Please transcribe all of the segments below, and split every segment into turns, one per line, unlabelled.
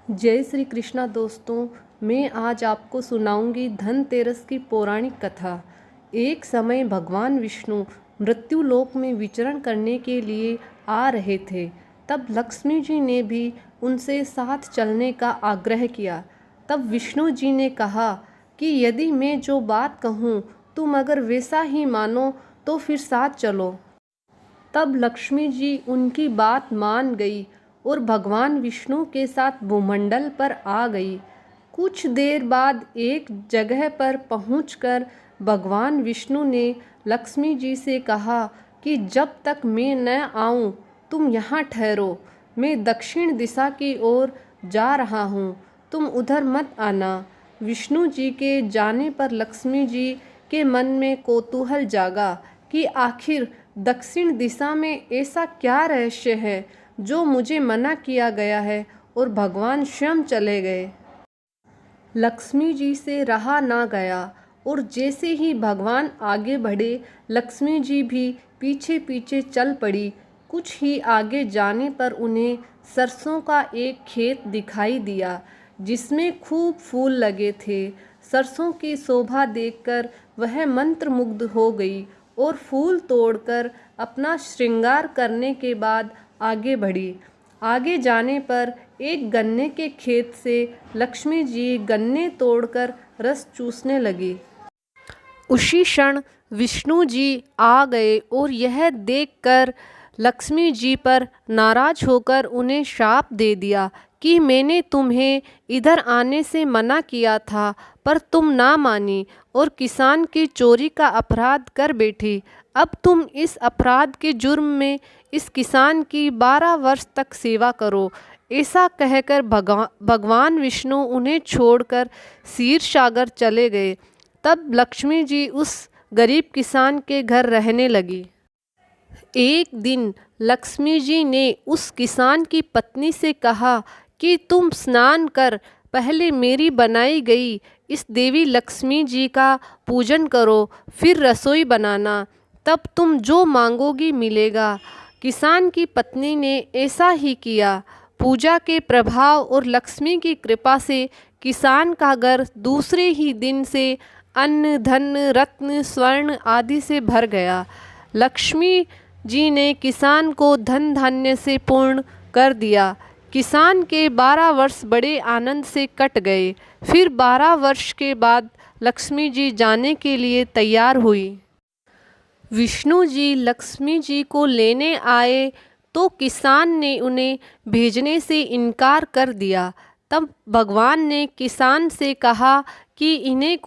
जय श्री कृष्णा दोस्तों, मैं आज आपको सुनाऊंगी धनतेरस की पौराणिक कथा। एक समय भगवान विष्णु मृत्युलोक में विचरण करने के लिए आ रहे थे। तब लक्ष्मी जी ने भी उनसे साथ चलने का आग्रह किया। तब विष्णु जी ने कहा कि यदि मैं जो बात कहूँ तुम अगर वैसा ही मानो तो फिर साथ चलो। तब लक्ष्मी जी उनकी बात मान गई और भगवान विष्णु के साथ भूमंडल पर आ गई। कुछ देर बाद एक जगह पर पहुंचकर भगवान विष्णु ने लक्ष्मी जी से कहा कि जब तक मैं न आऊं तुम यहाँ ठहरो। मैं दक्षिण दिशा की ओर जा रहा हूँ, तुम उधर मत आना। विष्णु जी के जाने पर लक्ष्मी जी के मन में कौतूहल जागा कि आखिर दक्षिण दिशा में ऐसा क्या रहस्य है जो मुझे मना किया गया है, और भगवान स्वयं चले गए। लक्ष्मी जी से रहा ना गया और जैसे ही भगवान आगे बढ़े लक्ष्मी जी भी पीछे पीछे चल पड़ी। कुछ ही आगे जाने पर उन्हें सरसों का एक खेत दिखाई दिया जिसमें खूब फूल लगे थे। सरसों की शोभा देखकर वह मंत्रमुग्ध हो गई और फूल तोड़कर अपना श्रृंगार करने के बाद आगे बढ़ी। आगे जाने पर एक गन्ने के खेत से लक्ष्मी जी गन्ने तोड़कर रस चूसने लगी। उसी क्षण विष्णु जी आ गए और यह देखकर लक्ष्मी जी पर नाराज होकर उन्हें शाप दे दिया कि मैंने तुम्हें इधर आने से मना किया था, पर तुम ना मानी और किसान की चोरी का अपराध कर बैठी। अब तुम इस अपराध के जुर्म में इस किसान की 12 वर्ष तक सेवा करो। ऐसा कहकर भगवान विष्णु उन्हें छोड़कर क्षीर सागर चले गए। तब लक्ष्मी जी उस गरीब किसान के घर रहने लगी। एक दिन लक्ष्मी जी ने उस किसान की पत्नी से कहा कि तुम स्नान कर पहले मेरी बनाई गई इस देवी लक्ष्मी जी का पूजन करो, फिर रसोई बनाना, तब तुम जो मांगोगी मिलेगा। किसान की पत्नी ने ऐसा ही किया। पूजा के प्रभाव और लक्ष्मी की कृपा से किसान का घर दूसरे ही दिन से अन्न धन रत्न स्वर्ण आदि से भर गया। लक्ष्मी जी ने किसान को धन धान्य से पूर्ण कर दिया। किसान के 12 वर्ष बड़े आनंद से कट गए। फिर 12 वर्ष के बाद लक्ष्मी जी जाने के लिए तैयार हुई। विष्णु जी लक्ष्मी जी को लेने आए तो किसान ने उन्हें भेजने से इनकार कर दिया। तब भगवान ने किसान से कहा कि इन्हें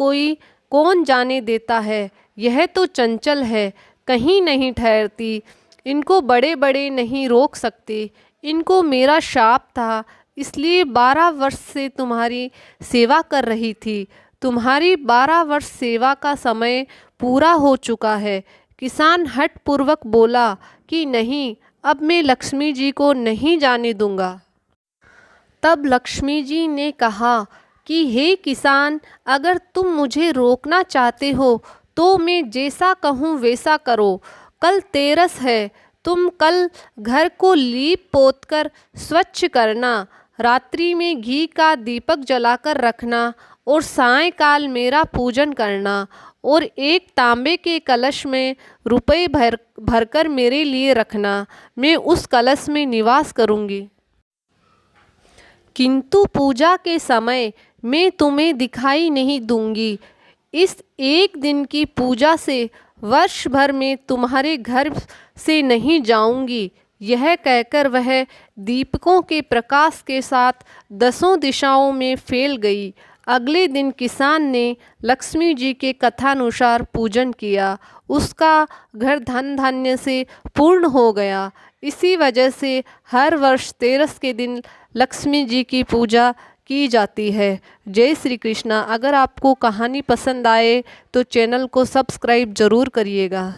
कौन जाने देता है, यह तो चंचल है, कहीं नहीं ठहरती, इनको बड़े बड़े नहीं रोक सकते। इनको मेरा शाप था, इसलिए 12 वर्ष से तुम्हारी सेवा कर रही थी। तुम्हारी 12 वर्ष सेवा का समय पूरा हो चुका है। किसान हठपूर्वक बोला कि नहीं, अब मैं लक्ष्मी जी को नहीं जाने दूंगा। तब लक्ष्मी जी ने कहा कि हे किसान, अगर तुम मुझे रोकना चाहते हो तो मैं जैसा कहूँ वैसा करो। कल तेरस है, तुम कल घर को लीप पोत कर स्वच्छ करना, रात्रि में घी का दीपक जलाकर रखना और सायंकाल मेरा पूजन करना, और एक तांबे के कलश में रुपए भरकर मेरे लिए रखना। मैं उस कलश में निवास करूंगी, किंतु पूजा के समय मैं तुम्हें दिखाई नहीं दूंगी। इस एक दिन की पूजा से वर्ष भर में तुम्हारे घर से नहीं जाऊंगी। यह कहकर वह दीपकों के प्रकाश के साथ 10 दिशाओं में फैल गई। अगले दिन किसान ने लक्ष्मी जी के कथानुसार पूजन किया। उसका घर धन धान्य से पूर्ण हो गया। इसी वजह से हर वर्ष तेरस के दिन लक्ष्मी जी की पूजा की जाती है। जय श्री कृष्णा। अगर आपको कहानी पसंद आए तो चैनल को सब्सक्राइब ज़रूर करिएगा।